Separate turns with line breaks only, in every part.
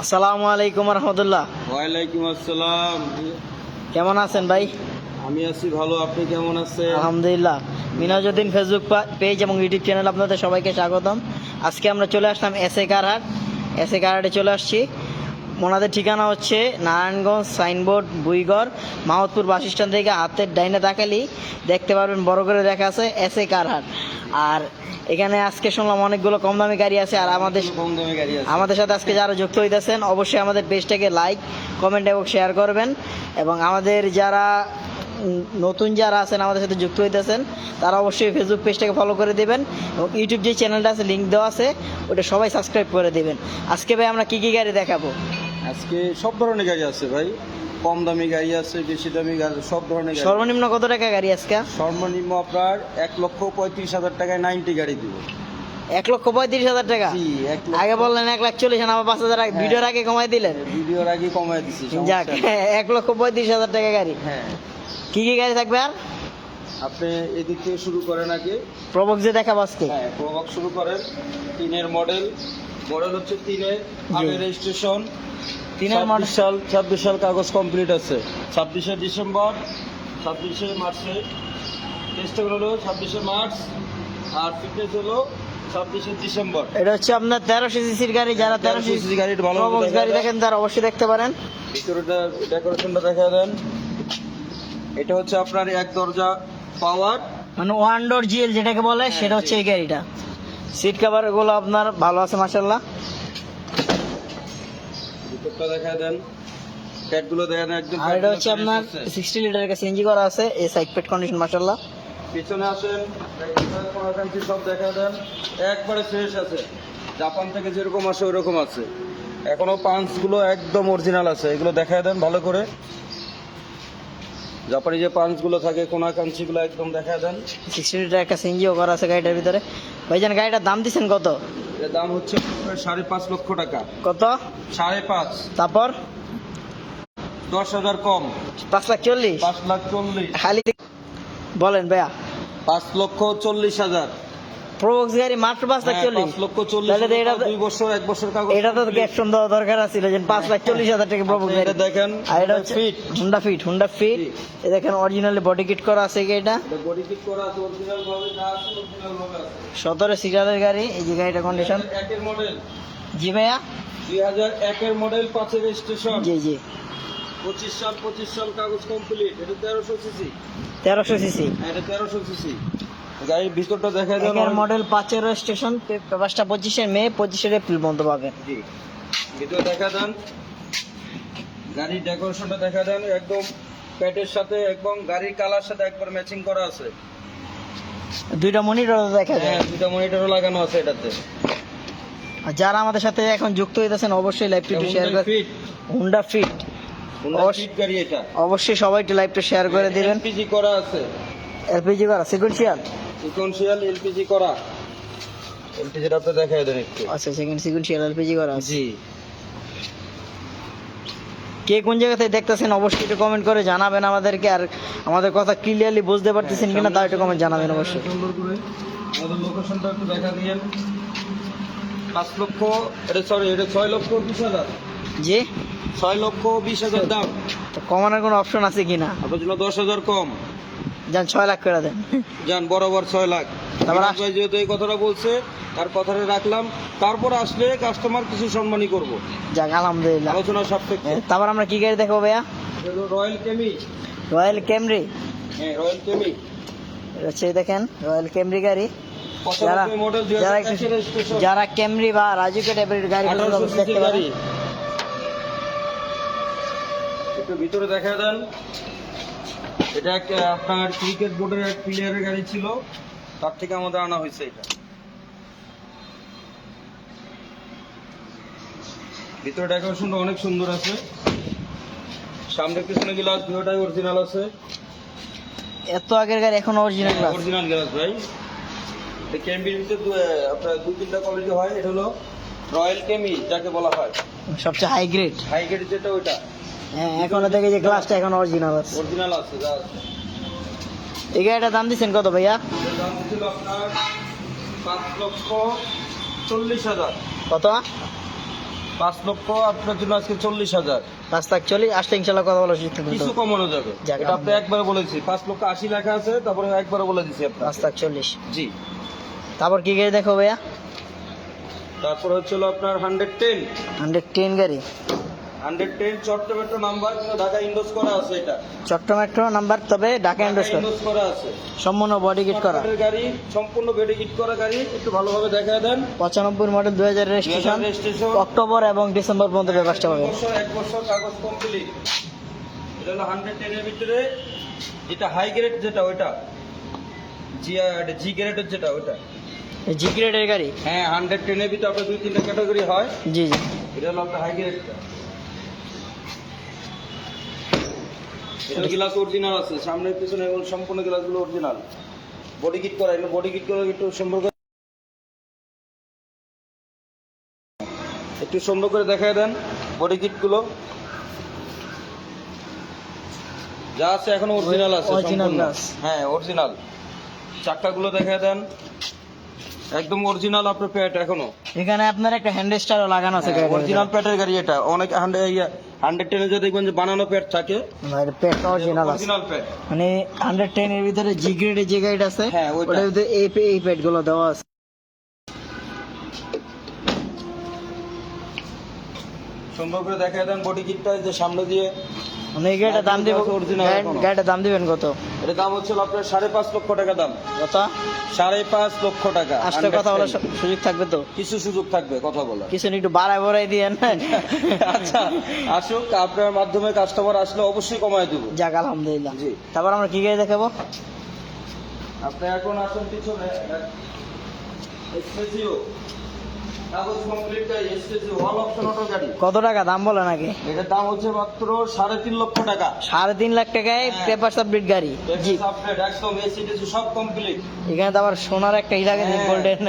আসসালামু আলাইকুম রহমতুল্লাহ।
ওয়ালাইকুম আসসালাম।
কেমন আছেন ভাই?
আমি আছি ভালো, আপনি কেমন আছেন?
আলহামদুলিল্লাহ। মিনাজউদ্দিন ফেসবুক পেজ এবং ইউটিউব চ্যানেল আপনাদের সবাইকে স্বাগতম। আজকে আমরা চলে আসলাম এসএ কারহাট। এসএ কারহাটে চলে আসছি। ওনাদের ঠিকানা হচ্ছে নারায়ণগঞ্জ সাইনবোর্ড বুইগড় মাহমুদপুর বাস স্ট্যান্ড থেকে হাতের ডাইনে তাকালেই দেখতে পারবেন, বড় করে দেখা আছে এসএ কারহাট। আর এখানে আজকে শুনলাম অনেকগুলো কম দামি গাড়ি আছে। আর
কম দামে গাড়ি আছে।
আমাদের সাথে আজকে যারা যুক্ত হইতেছেন অবশ্যই আমাদের পেজটাকে লাইক, কমেন্ট এবং শেয়ার করবেন। এবং আমাদের যারা নতুন যারা আছেন আমাদের সাথে যুক্ত হইতেছেন তারা অবশ্যই ফেসবুক পেজটাকে ফলো করে দেবেন এবং ইউটিউব যে চ্যানেলটা আছে লিঙ্ক দেওয়া আছে ওটা সবাই সাবস্ক্রাইব করে দেবেন। আজকে ভাই আমরা কী কী গাড়ি দেখাবো?
আজকে সব ধরনের গাড়ি আছে ভাই, কম দামি গাড়ি আছে, বেশি দামি গাড়ি, সব ধরনের গাড়ি।
সর্বনিম্ন কত টাকা গাড়ি আজকে?
সর্বনিম্ন আপনার 1,35,000 টাকায় 90 গাড়ি দিব।
1,35,000 টাকা?
জি, 1 লক্ষ।
আগে বললেন 1,40,000, আবার 5,000 ভিডিওর আগে কমাই দিলেন।
ভিডিওর আগে কমায় দিছি।
যাক, 1,35,000 টাকা গাড়ি।
হ্যাঁ,
কি কি গাড়ি থাকবে? আর
আপনি এদিক থেকে শুরু করেন আগে।
প্রবক্স যে দেখাবো আজকে।
হ্যাঁ, প্রভাগ শুরু করেন। 3-এর মডেল হচ্ছে 3-এর, আগে রেজিস্ট্রেশন
3-এর মডেল।
26 সাল কাগজ কমপ্লিট আছে। 26শে ডিসেম্বর, 26শে মার্চে টেস্ট হলো 26শে মার্চ, আর ফিটনেস হলো 26শে ডিসেম্বর।
এটা হচ্ছে আপনার 1300 সিসির গাড়ি। যারা 1300 সিসি
গাড়ির ভালো
প্রবক্স গাড়ি দেখেন তারা অবশ্যই দেখতে পারেন।
ভিতরটা ডেকোরেশনটা দেখা দেন। এটা হচ্ছে আপনার এক দরজা পাওয়ার,
মানে ওয়ান ডোর জিএল যেটাকে বলে সেটা হচ্ছে এই গাড়িটা। সিট কভার গুলো আপনার ভালো আছে মাশাআল্লাহ।
ভিতরটা দেখা দেন, প্যাডগুলো দেখেন একদম।
আর এটা হচ্ছে আপনার 60 লিটারের সিএনজি করা আছে। এই সাইড পেট কন্ডিশন মাশাআল্লাহ।
পিছনে আসেন, সব দেখা দেন, একবারে ফ্রেশ আছে। জাপান থেকে যেরকম আসে ওইরকম আছে। এখনো পাঞ্চগুলো একদম অরিজিনাল আছে, এগুলো দেখা দেন ভালো করে। জাপানি যে পাঞ্চগুলো থাকে কোনা কাঞ্চিগুলো একদম দেখা দেন।
60 লিটার একটা সিএনজিও করা আছে গাড়িটার ভিতরে। ভাইজান গাড়িটার দাম দিচ্ছেন কত?
এর দাম হচ্ছে 5.5 লক্ষ টাকা।
কত?
5.5।
তারপর
10,000 কম,
5,40,000।
5,40,000।
খালি বলেন ভাইয়া।
5,40,000।
প্রবক্স গাড়ি মাত্র 5,40,000।
5,40,000।
তাহলে তো এটা
2 বছর 1 বছর কাগজ।
এটা তো ক্যাপশন দেওয়া দরকার ছিল যে 5,40,000 টাকা প্রবক্স গাড়ি।
এটা দেখেন,
আর এটা হচ্ছে হুন্ডা ফিট। এই দেখেন অরিজিনালি বডি কিট করা আছে এটা।
এটা বডি কিট করা আছে, অরিজিনাল ভাবে যা আছে অরিজিনাল ভাবে আছে।
17 সিটারের গাড়ি। এই যে গাড়িটা কন্ডিশন।
1 এর মডেল।
জি ভাইয়া।
2001 এর মডেল, 5 এর রেজিস্ট্রেশন।
জি জি।
25 সাল কাগজ কমপ্লিট। এটা 1300 সিসি।
1300 সিসি।
এটা 1300 সিসি। গাড়ির ভিতরটা দেখা দেন।
এর মডেল 5 এর রেজিস্ট্রেশন। পেপারটা 25 মে 25 এপ্রিল পর্যন্ত পাবেন।
জি, ভিতর দেখা দেন, গাড়ির ডেকোরেশনটা দেখা দেন, একদম প্যাটের সাথে একদম গাড়ির কালার সাথে একবার ম্যাচিং করা আছে।
দুইটা মনিটর দেখা যায়।
হ্যাঁ, দুটো মনিটরও লাগানো আছে এটাতে।
আর যারা আমাদের সাথে এখন যুক্ত হইতেছেন অবশ্যই লাইভটা একটু শেয়ার করে। হুন্ডা ফিট
গাড়ি এটা।
অবশ্যই সবাই একটু লাইভটা শেয়ার করে দিবেন।
এলপিজি করা আছে।
এলপিজি করা সিকুয়েন্সিয়াল
এলপিজি করা। এলপিজিটা আপনি দেখাই দেন একটু।
আচ্ছা, সেকেন্ড সিকুয়েন্সিয়াল এলপিজি করা আছে।
জি।
কে কোন জায়গা থেকে দেখতেছেন অবশ্যই একটু কমেন্ট করে জানাবেন আমাদেরকে। আর আমাদের কথা ক্লিয়ারলি বুঝতে পারতেছেন কিনা তাও একটু কমেন্ট জানাবেন অবশ্যই।
সুন্দর করে আমাদের লোকেশনটা একটু দেখা দিয়েন। 5 লক্ষ, এটা 6,20,000।
জি,
6,20,000 দাম।
তো কমানোর কোনো অপশন আছে কিনা?
আপনার জন্য 10,000 কম।
যান 6 লাখ করে দেন।
যান বরাবর 6 লাখ।
তারপর
ভাই যেহেতু এই কথাটা বলছে তার কথাটা রাখলাম, তারপর আসলে কাস্টমার কিছু সম্মানই করব।
যাক আলহামদুলিল্লাহ।
আলোচনা সাপেক্ষে।
তারপর আমরা কি গাড়ি দেখাবো ভাইয়া?
Royal Camry.
Royal Camry.
হ্যাঁ, রয়্যাল ক্যামি।
হচ্ছে দেখেন রয়্যাল ক্যামরি গাড়ি। যারা
95 মডেল,
যারা
2021 এর রেজিস্ট্রেশন।
যারা ক্যামরি বা রাজুকে টাইপের গাড়িগুলো
1800
দেখতে
সিসি
পারেন।
গাড়ি। একটু ভিতরে দেখা দেন। এটা আপনার ক্রিকেট বোর্ডের এক প্লেয়ারের গাড়ি ছিল, তার থেকে আমাদের আনা হয়েছে এটা। ভিতরে ডেকোরেশনটা অনেক সুন্দর আছে। সামনে পিছনে গ্লাস দুটোটাই অরিজিনাল আছে।
এত আগের গাড়ি এখন অরিজিনাল গ্লাস।
অরিজিনাল গ্লাস ভাই। এই ক্যামির ভিতরে আপনার 2-3টা কোয়ালিটি হয়। এটা হলো রয়্যাল ক্যামি যাকে বলা হয়,
সবচেয়ে হাই গ্রেড।
হাই গ্রেড যেটা ওইটা।
হ্যাঁ, এখনো দেখে যে গ্লাসটা এখন অরিজিনাল আছে।
অরিজিনাল আছে যা আছে।
এই গাড়িটার দাম দিচ্ছেন কত ভাইয়া?
এটার দাম ছিল আপনার 5,40,000।
কত?
5,00,000 আপনার জন্য আজকে 40,000।
5,40,000 আসলে ইনশাল্লাহ কথা বলার সুযোগ থাকবে
কিছু
তো?
কমানো যাবে,
যাক,
এটা আপনি একবারে বলেছি। 5,80,000 লেখা আছে, তারপরে একবারে বলে দিছি আপনার।
5,40,000।
জি।
তারপর কি গাড়ি দেখো ভাইয়া?
তারপরে হচ্ছিল আপনার 110
110 গাড়ি,
110 চট্টগ্রাম নাম্বার, কিন্তু ঢাকা ইন্ডোজ করা আছে। এটা
চট্টগ্রাম নাম্বার, তবে ঢাকা ইন্ডোজ
ইন্ডোজ করা আছে,
সম্পূর্ণ বডি কিট করা
চট্টগ্রামের গাড়ি, সম্পূর্ণ বেডি কিট করা গাড়ি। একটু ভালোভাবে দেখায় দেন।
95 মডেল, 2000 রেজিস্ট্রেশন,
রেজিস্ট্রেশন,
অক্টোবর এবং ডিসেম্বর পর্যন্ত ব্যবস্থা পাবে।
1 বছর কাগজ কমপ্লিট। এটা হলো 110 এর ভিতরে যেটা হাই গ্রেড, যেটা ওইটা জি গ্রেডের, যেটা ওইটা।
জি গ্রেডের গাড়ি?
হ্যাঁ, 110 এর ভিতরে আপনার 2-3টা ক্যাটাগরি হয়।
জি জি।
এটা হলো আপনার হাই গ্রেডটা। এটা গ্লাস অরিজিনাল আছে, সামনে পিছনে এবং সম্পূর্ণ গ্লাসগুলো অরিজিনাল। বডি কিট করা, এগুলো বডি কিট করা একটু সুন্দর করে দেখায় দেন। বডি কিট গুলো যা আছে এখনো অরিজিনাল আছে,
অরিজিনাল
সম্পূর্ণ।
গ্লাস।
হ্যাঁ, অরিজিনাল। চাকাগুলো দেখায় দেন, একদম অরিজিনাল আপনার প্যাট এখনো।
এখানে আপনার একটা হ্যান্ড স্টারও লাগানো আছে গাড়ির
অরিজিনাল প্যাটের গাড়ি এটা। অনেক 110 এ দেখবেন যে বানানো প্যাট থাকে,
ভাই, পেট অরিজিনাল আছে।
অরিজিনাল প্যাট।
মানে 110 এর ভিতরে জি গ্রেডের যে গাড়িটা আছে,
হ্যাঁ, ওইটা।
ওটার ভিতরে এই পেট গুলো দেওয়া আছে।
সুন্দর করে দেখায় দেন বডি কিটটা, যে সামনে দিয়ে।
মানে এই গাড়িটার দাম দিব,
Original এখনো।
গাড়িটার দাম দিবেন কত?
এর দাম হচ্ছে আপনার 5.5 লক্ষ টাকা দাম।
কত?
5.5 লক্ষ টাকা।
আসলে কথা বলার
110
সুযোগ থাকবে তো?
কিছু সুযোগ থাকবে কথা বলা।
কিছু একটু বাড়াই দিয়েন।
আচ্ছা, আসুক, আপনার মাধ্যমে কাস্টমার আসলে অবশ্যই কমায় দেবো।
যাক, আলহামদুলিল্লাহ।
জি।
তারপর আমরা কি গাড়ি দেখাবো?
আপনি এখন আসুন পিছনে, এক্সপ্রেসিও কাগজ কমপ্লিট গাড়ি, এক্সপ্রেসিও অল অপশন অটো গাড়ি।
কত টাকা দাম বলে নাকি?
এটার দাম হচ্ছে মাত্র 3.5 লক্ষ টাকা।
3.5 লাখ টাকায়
হ্যাঁ।
পেপার সাবমিট গাড়ি। জি।
আপডেট একদম এসি টেসি সব কমপ্লিট।
এখানে তো আবার সোনার একটা ইলাকা
হ্যাঁ।
গোল্ডেন।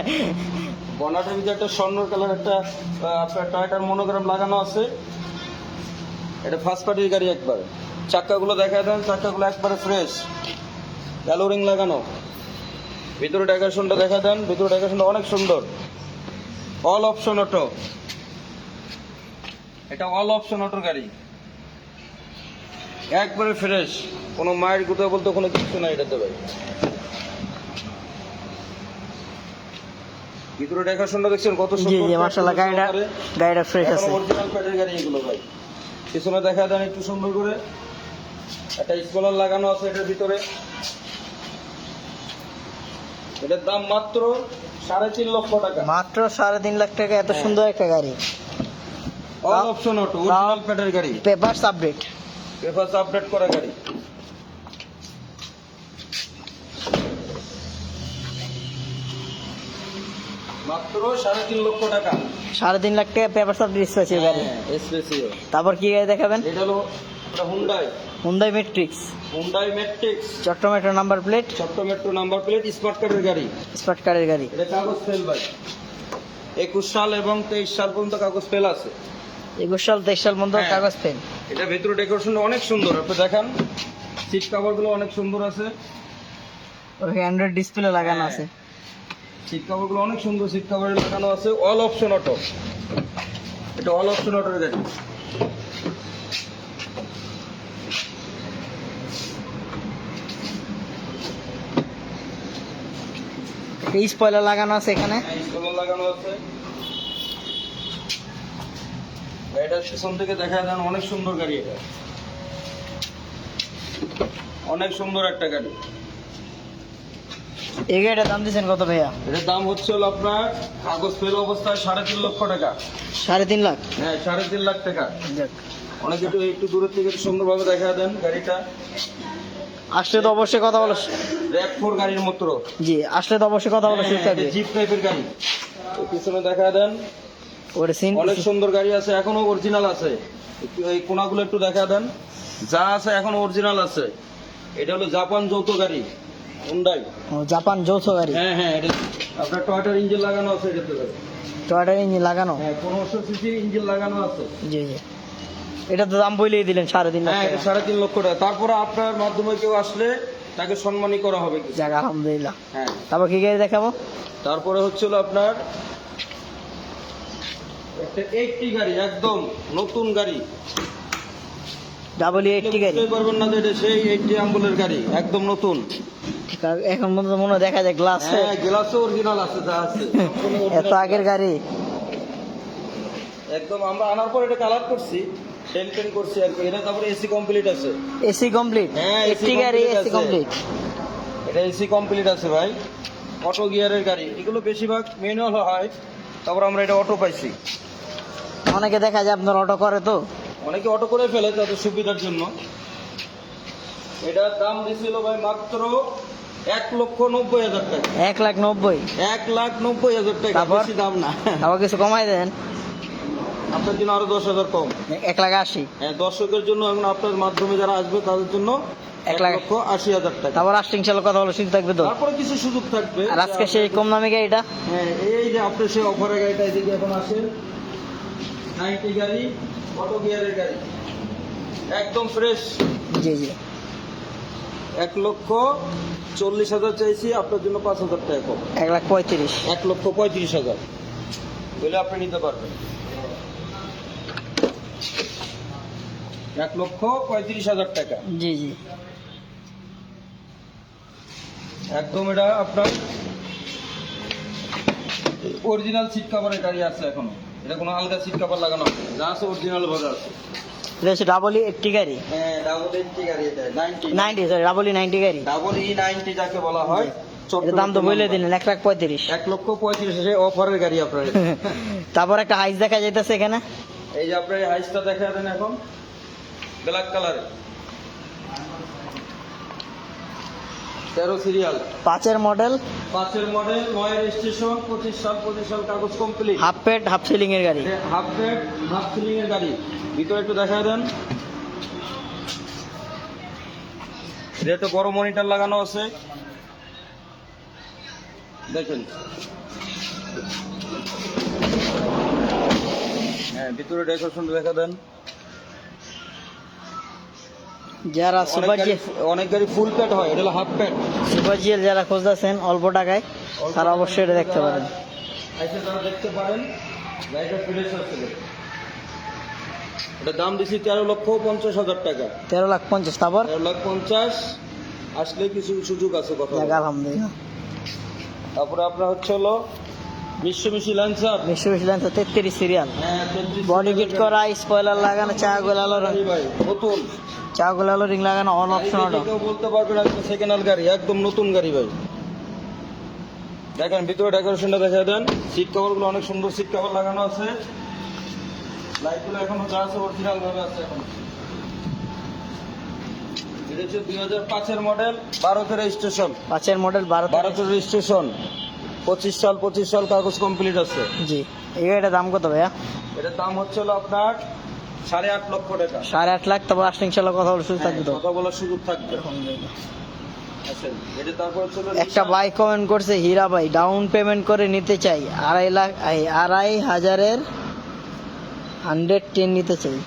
বনাটের ভিতরে একটা স্বর্ণ কালার একটা আপনার টয়টার মনোগ্রাম লাগানো আছে। এটা ফার্স্ট পার্টির গাড়ি একবার। চাক্কাগুলো দেখা দেন, চাক্কাগুলো একবারে ফ্রেশ, অ্যালোরিং লাগানো। ভিতরে ডেকোরেশনটা দেখা দেন, ভিতরে ডেকোরেশনটা অনেক সুন্দর। অল অপশন অটো, এটা অল অপশন অটোর গাড়ি, একবারে ফ্রেশ, কোনো মায়ের গুঁতো বলতে কোনো কিছু নাই এটাতে ভাই। ভিতরে ডেকোরেশনটা দেখছেন কত
জি
সুন্দর।
জি, মাশাআল্লাহ, গাড়িটা ফ্রেশ আছে।
অরিজিনাল প্যাডের গাড়ি এগুলো ভাই। পিছনে দেখা দেন একটু সুন্দর করে, একটা স্পলার লাগানো আছে এটার ভিতরে। এটার দাম মাত্র 3.5 লক্ষ টাকা।
মাত্র 3.5 লাখ টাকা, এত
হ্যাঁ।
সুন্দর একটা গাড়ি।
অল অপশন অটো, অরিজিনাল প্যাডের গাড়ি,
পেপার আপডেট।
পেপার আপডেট করা গাড়ি। মাত্র 3.5 লক্ষ টাকা।
3.5 লাখ টাকা পেপার আপডেট স্পেশাল গাড়ি।
এসপেসিও।
তারপর কি গাড়ি দেখাবেন?
এটা হলো Hyundai,
Hyundai Matrix,
Hyundai Matrix,
Chattogram metro number plate,
Chattogram metro number plate, smart কার্ডের গাড়ি।
স্মার্ট কারের গাড়ি।
এটা কাগজ ফেল ভাই, 21 সাল এবং 23 সাল পর্যন্ত কাগজ ফেল আছে।
21 সাল 23 সাল পর্যন্ত
হ্যাঁ।
কাগজ পেন।
এটা ভেতরে ডেকোরেশন অনেক সুন্দর, আপনি দেখান। সিট কভার গুলো অনেক সুন্দর আছে,
অ্যান্ড্রয়েড ডিসপ্লে লাগানো আছে।
সিট কভার গুলো অনেক সুন্দর, সিট কভারে লাগানো আছে। অল অপশন অটো, এটা অল অপশন অটোর গাড়ি।
স্পয়লার লাগানো আছে এখানে।
স্টলার লাগানো আছে। গাড়িটার পিছন থেকে দেখা যান, অনেক সুন্দর গাড়ি এটা, অনেক সুন্দর একটা গাড়ি।
এই গাড়িটার দাম দিচ্ছেন কত ভাইয়া?
এটার দাম হচ্ছে হলো আপনার কাগজ ফেল অবস্থায় 3.5 লক্ষ টাকা।
3.5 লাখ?
হ্যাঁ, 3.5 লাখ টাকা।
যাক,
অনেক একটু দূরের থেকে একটু সুন্দরভাবে দেখা দেন গাড়িটা।
আসলে তো অবশ্যই কথা বলো।
RAV4 গাড়ির মতো।
জি, আসলে তো অবশ্যই কথা বলো, সুযোগ থাকবে।
জিপ টাইপের গাড়ি। তো পিছনে দেখা দেন,
ওরে সিন
অনেক সুন্দর গাড়ি আছে, এখনো অরিজিনাল আছে। একটু এই কোনাগুলো একটু দেখা দেন, যা আছে এখনো অরিজিনাল আছে। এটা হলো জাপান যৌথ গাড়ি, হুন্ডাই।
ও, জাপান যৌথ গাড়ি।
হ্যাঁ হ্যাঁ, এটা আপনার টয়টার ইঞ্জিন লাগানো আছে এটাতে ভাই।
টয়টা ইঞ্জিন লাগানো?
হ্যাঁ, 1500 সিসি ইঞ্জিন লাগানো আছে।
জি জি। এটা তো দাম বলেই দিলেন 3.5 লাখ
হ্যাঁ, এটা
টাকা।
3.5 লক্ষ টাকা। তারপরে আপনার মাধ্যমে কেউ আসলে তাকে সম্মানই করা হবে কিছু।
যাক, আলহামদুলিল্লাহ।
হ্যাঁ,
তারপর কি গাড়ি দেখাবো?
তারপরে হচ্ছে হলো আপনার একটা 80 গাড়ি, একদম নতুন গাড়ি।
ডাবল 80 গাড়ি,
বুঝতেই পারবেন না যে এটা সেই 80 অ্যাম্বুলের গাড়ি, একদম নতুন।
এখন মনে মনে হয় দেখা যায় গ্লাস,
হ্যাঁ, গ্লাসও অরিজিনাল আছে, যা আছে
এত আগের গাড়ি।
একদম আমরা আনার পর এটা কালার করছি, পেন্ট করছি আর কি। এটা তারপরে এসি কমপ্লিট আছে।
এসি কমপ্লিট,
হ্যাঁ,
80 গাড়ি
complete
এসি
আছে।
কমপ্লিট।
এটা এসি কমপ্লিট আছে ভাই, অটো গিয়ারের গাড়ি। এগুলো বেশিরভাগ ম্যানুয়াল হয়, তারপর আমরা এটা অটো পাইছি।
অনেকে দেখা যায় আপনার অটো করে তো।
অনেকে অটো করে ফেলে তাদের সুবিধার জন্য। এটার দাম দিছিল ভাই মাত্র 1,90,000 টাকা।
1,90,000।
1,90,000 টাকা,
তারপর?
বেশি দাম না।
আবার কিছু কমাই দেন,
আপনার জন্য আরো 10,000 কম।
1,80,000।
হ্যাঁ, দর্শকের জন্য এবং আপনার মাধ্যমে যারা আসবে তাদের জন্য 1,80,000 টাকা।
তারপর আসলে ইনশাল্লাহ কথা হলো শুনতে থাকবে তো।
তারপরে কিছু সুযোগ থাকবে।
আর আজকে সেই কম দামি গাড়িটা,
হ্যাঁ, এই যে আপনার সেই অফারের গাড়িটা এদিকে এখন আসেন, 90 গাড়ি, অটো গিয়ারের গাড়ি, একদম ফ্রেশ।
জি জি,
1,40,000 চাইছি, আপনার জন্য 5,000 টাকা কম।
1,35,000।
1,35,000 বলে আপনি নিতে পারবেন। 1,35,000 টাকা,
জি জি,
একদম। এটা আপনার অরিজিনাল সিট কভারের গাড়ি আছে এখনো। এটা কোনো আলগা সিট কভার লাগানো হবে, যা আছে অরিজিনাল ভাবে আছে।
এটা হচ্ছে ডাবল 80 গাড়ি,
হ্যাঁ, ডাবল 80 গাড়ি, এটা
90, সরি ডাবল 90 গাড়ি।
ডাবল E90 যাকে বলা হয়।
এর দাম তো বলে দিলেন 1,35,000।
1,35,000 অফারের গাড়ি আপনার এটা।
তারপর একটা হাইস দেখা যাইতেছে এখানে,
এই যে আপনার এই হাইসটা দেখা দেন এখন, ব্ল্যাক কালারে, 13 সিরিয়াল,
5-এর মডেল,
5-এর মডেল, 9 রেজিস্ট্রেশন, 25 সাল কাগজ complete.
Half paid half ceiling এর গাড়ি।
হাফ প্যাড, হাফ সিলিং এর গাড়ি। ভিতরে একটু দেখা দেন, এটা তো বড় মনিটর লাগানো আছে, দেখেন। হ্যাঁ, ভিতরে ডেকোরেশন দেখা দেন।
যারা
অনেক গাড়ি ফুল প্যাড হয়, এটা হলো হাফ প্যাড।
সুপার জিএল যারা খুঁজতেছেন অল্প টাকায়, তারা অবশ্যই এটা দেখতে পারেন।
আচ্ছা, তারা দেখতে পারেন, গাড়িটা ফ্রেশ আছে। এটা দাম দিছি 13,50,000 টাকা।
13,50,000। তারপর
13,50,000 আসলে কিছু সুযোগ আছে কথা
যাক,
বলার।
আলহামদুলিল্লাহ।
তারপরে আপনার হচ্ছে হলো মিশ্রমিশি ল্যান্সার।
মিশুবিশ লেন্স 33 সিরিয়াল,
হ্যাঁ, 33
বডি কিট করা, স্পয়লার লাগানো, চাকাগুলো আলো,
গাড়ি ভাই, নতুন।
চাকাগুলো আলো রিং লাগানো, অল অপশন অটো।
কেউ বলতে পারবে না সেকেন্ড হ্যান্ড গাড়ি, একদম নতুন গাড়ি ভাই। দেখেন ভিতরে ডেকোরেশনটা দেখা দেন। সিট কভার গুলো অনেক সুন্দর সিট কভার লাগানো আছে। লাইট গুলো এখনো যা আছে অরিজিনাল ভাবে আছে এখন। এটা হচ্ছে 2005-এর মডেল, 12তে রেজিস্ট্রেশন।
5-এর মডেল,
12তে রেজিস্ট্রেশন, 25 সাল কাগজ কমপ্লিট আছে।
জি। এই গাড়িটার দাম কত ভাইয়া?
এটার দাম হচ্ছে হলো আপনার 8.5 লক্ষ টাকা।
8.5 লাখ। তারপর আসলে ইনশাল্লাহ কথা বলে সুযোগ থাকবে তো।
কথা বলার সুযোগ থাকবে। আচ্ছা, এটা তারপর হচ্ছে হলো
একটা বাইক কমেন্ট করছে, হীরা ভাই ডাউন পেমেন্ট করে নিতে চাই, 2,500,000-এর 110 নিতে চাই।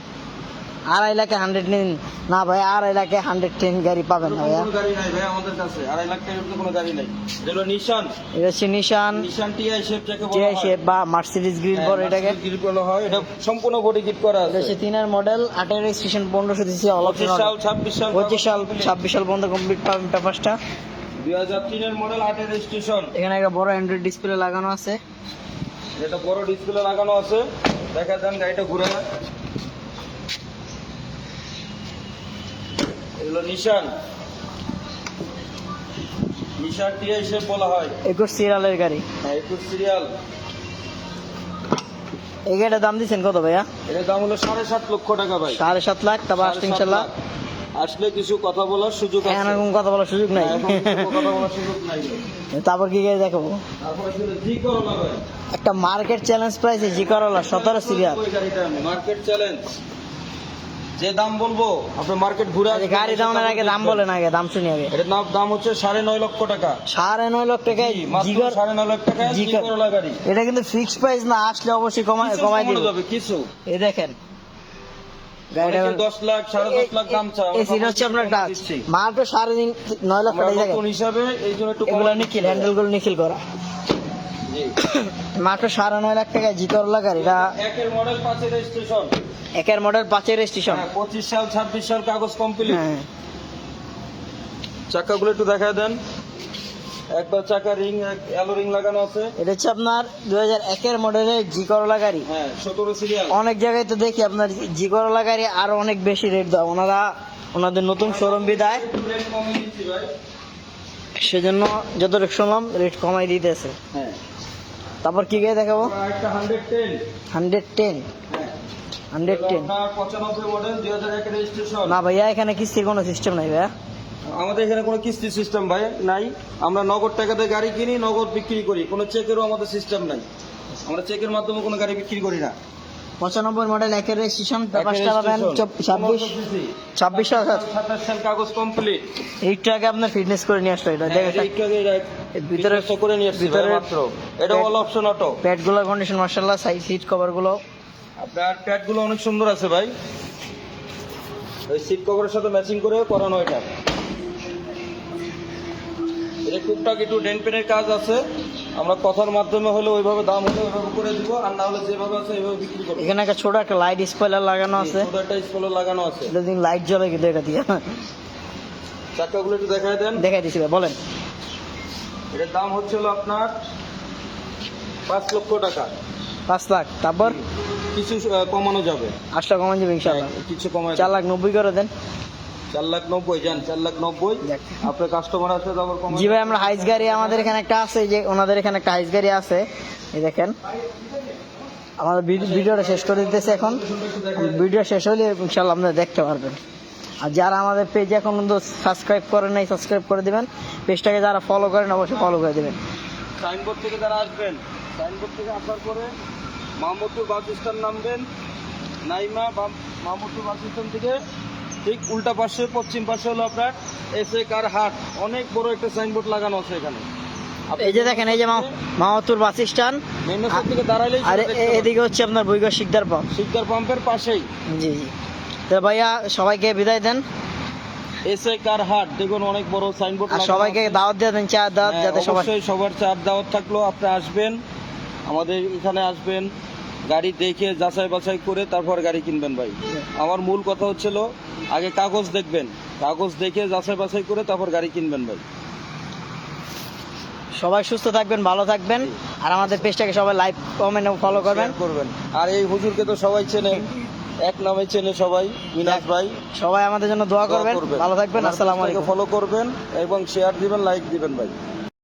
2.5 লাখে 100 নিন না ভাই, 2.5 লাখে 110 গাড়ি পাবেন না ভাইয়া।
কোনো গাড়ি নাই ভাই আমাদের কাছে, 2.5 লাখ টাকার তো কোনো গাড়ি নাই। এটা হলো নিশান,
এটা হচ্ছে নিশান
টিআই শেপ যাকে বলা
টিআই
হয়।
শেপ বা মার্সিডিজ গ্রিল পর এটাকে।
গ্রিল বলা হয়। এটা সম্পূর্ণ বডি কিট করা
এটা
আছে।
হচ্ছে 3-এর মডেল, 8-এর রেজিস্ট্রেশন, 1500 সিসি, অল
25 সাল, 26 সাল,
26 সাল পর্যন্ত কমপ্লিট পাবেন পেপারসটা।
2003-এর মডেল, 8-এর রেজিস্ট্রেশন।
এখানে একটা বড় অ্যান্ড্রয়েড ডিসপ্লে লাগানো আছে।
এটা বড় ডিসপ্লে লাগানো আছে, দেখা দেন গাড়িটা ঘুরে। এগুলো নিশান টিআই শেপ বলা হয়।
21 সিরিয়ালের গাড়ি।
হ্যাঁ, 21 সিরিয়াল।
এই গাড়িটার দাম দিচ্ছেন কত ভাইয়া?
এটার দাম হলো 7.5 লক্ষ টাকা ভাই।
7.5 লাখ। তারপর আসলে
7.5
ইনশাল্লাহ
লাখ। আসলে কিছু কথা বলার সুযোগ আছে।
এখন এরকম কথা বলার সুযোগ নাই।
এখন কিছু কথা বলার সুযোগ নাই ভাই।
তারপর কি গাড়ি দেখাবো?
তারপর ছিল জি করোলা ভাই।
একটা মার্কেট চ্যালেঞ্জ প্রাইসে জি করোলা 17 সিরিয়াল।
ওই গাড়িটা মার্কেট চ্যালেঞ্জ, যে দাম বলবো আপনি মার্কেট ঘুরে আসবেন।
গাড়ি দামের আগে দাম বলেন, আগে দাম শুনি আগে।
এটার দাম হচ্ছে 9.5 লক্ষ টাকা।
9.5 লাখ টাকায়
মাত্র
জি কর-
9.5 লাখ টাকা জি করোলা গাড়ি।
এটা কিন্তু ফিক্সড প্রাইস না, আসলে অবশ্যই কমাই
কিছু
কমাই
কমানো
দিবে।
যাবে কিছু।
এই দেখেন গাড়িটা,
অনেকে 10 লাখ 10.5 লাখ দাম চায়।
এই সিট হচ্ছে আপনার টাচ, মাত্র 9.5 লাখ
আমরা
টাকা।
নতুন হিসাবে এই জন্য একটু
এগুলো নিখিল, হ্যান্ডেল গুলো নিখিল করা।
জি
মাত্র 9.5 লাখ টাকা জি করলা গাড়ি, এটা
একের মডেল 5 এর রেজিস্ট্রেশন,
একের মডেল 5 রেজিস্ট্রেশন।
25 সাল 26 সাল কাগজ কমপ্লিট।
হ্যাঁ
চাকাগুলো একটু দেখায় দেন, একবার চাকা রিং অ্যালো রিং লাগানো আছে।
এটা হচ্ছে আপনার 2001 মডেলের জি করলা গাড়ি।
হ্যাঁ 17 সিরিয়াল।
অনেক জায়গায় তো দেখি আপনার জি করলা গাড়ি আরো অনেক বেশি রেট দেয়, ওনাদের নতুন শোরুম বিদায়,
রেট কমিয়ে দিচ্ছি ভাই।
সেজন্য যতটুকু শুনলাম রেট কমাই দিতেছে।
হ্যাঁ
তারপর কি গাড়ি দেখাবো?
একটা 110।
110।
হ্যাঁ
110
আপনার 95 মডেল 2001 এর রেজিস্ট্রেশন।
না ভাইয়া, এখানে কিস্তির কোনো সিস্টেম নাই ভাইয়া।
আমাদের এখানে কোনো কিস্তি সিস্টেম ভাই নাই, আমরা নগদ টাকাতে গাড়ি কিনি, নগদ বিক্রি করি, কোনো চেকেরও আমাদের সিস্টেম নাই, আমরা চেকের মাধ্যমে কোনো গাড়ি বিক্রি করি না।
95 মডেল একের রেজিস্ট্রেশন, পেপারসটা
একের
পাবেন
registration,
26
27 সাল কাগজ কমপ্লিট।
একটু আগে আপনার ফিটনেস করে নিয়ে আসলো, এটা দেখেন ভিতরে
ভিতরে করে নিয়ে আসছি ভাই
ভিতরে
মাত্র। এটা অল অপশন অটো।
প্যাড গুলোর কন্ডিশন মাশাআল্লাহ, সাইড সিট কভার গুলো
আপনার প্যাড গুলো অনেক সুন্দর আছে ভাই, ওই সিট কভারের সাথে ম্যাচিং করে করানো এটা। এটা টুকটাক একটু ডেন্ট পেনের কাজ আছে, আমরা কথার মাধ্যমে হলে ওইভাবে দাম হলে ওইভাবে করে দিব, আর না হলে যেভাবে আছে এইভাবে বিক্রি করবো।
এখানে একটা ছোট একটা লাইট স্পয়লার লাগানো আছে,
ছোট একটা স্পলার লাগানো আছে।
এটা দিন লাইট জ্বলে কিন্তু এটা দিয়ে
চাকাগুলো একটু দেখায় দেন।
দেখাই দিছি ভাই, বলেন।
এটার দাম হচ্ছে হলো আপনার 5 লক্ষ টাকা।
5 লাখ, তারপর
কিছু কমানো যাবে,
8 টাকা কমান যাবে ইনশাআল্লাহ।
কিছু কমায়
4,90,000 করে দেন।
4,90,000 যান, 4,90,000
যাক।
আপনার কাস্টমার আছে তারপর কমায়।
জি ভাই, আমরা হাইস গাড়ি আমাদের এখানে একটা আছে, যে ওনাদের এখানে একটা হাইস গাড়ি আছে, এই দেখেন। আমাদের ভিডিওটা শেষ করে দিতেছে এখন, ভিডিও শেষ হলে ইনশাআল্লাহ আপনারা দেখতে পারবেন। আর যারা আমাদের পেজে এখন পর্যন্ত সাবস্ক্রাইব করেন নাই, সাবস্ক্রাইব করে দিবেন। পেজটাকে যারা ফলো করেন অবশ্যই ফলো করে দিবেন।
সাইনবোর্ড থেকে যারা আসবেন, সাইনবোর্ড থেকে আসার পরে মাহমুদপুর বাস স্ট্যান্ড নামবেন, নাইমা মাহমুদপুর বাস স্ট্যান্ড থেকে ঠিক উল্টা পাশে পশ্চিম পাশে হলো আপনার এসএ কার হাট, অনেক বড় একটা সাইনবোর্ড লাগানো আছে এখানে।
এই যে দেখেন, এই যে মাহমুদপুর বাস স্ট্যান্ড,
মেন রাস্তা থেকে দাঁড়াইলেই
আর এদিকে হচ্ছে আপনার বইগা শিকদার পাম্প।
শিকদার পাম্পের পাশেই।
জি জি। তো ভাইয়া সবাইকে বিদায় দেন,
এসএ কার হাট দেখুন অনেক বড় সাইনবোর্ড
আর সবাইকে দাওয়াত দিয়ে দেন, চা দাওয়াত, যাতে সবাই।
অবশ্যই সবার চার দাওয়াত থাকলো, আপনি আসবেন, আমাদের এখানে আসবেন, গাড়ি দেখে যাচাই বাছাই করে তারপর গাড়ি কিনবেন ভাই। আমার মূল কথা হচ্ছিল আগে কাগজ দেখবেন, কাগজ দেখে যাচাই বাছাই করে তারপর গাড়ি কিনবেন ভাই।
সবাই সুস্থ থাকবেন, ভালো থাকবেন, আর আমাদের পেজটাকে সবাই লাইক কমেন্ট এবং ফলো করবেন।
শেয়ার করবেন। আর এই হুজুরকে তো সবাই চেনে, এক নামে চেনে সবাই, মিনাজ ভাই।
সবাই আমাদের জন্য দোয়া করবেন, ভালো থাকবেন। আসসালামু আলাইকুম।
ফলো করবেন এবং শেয়ার দিবেন, লাইক দিবেন ভাই।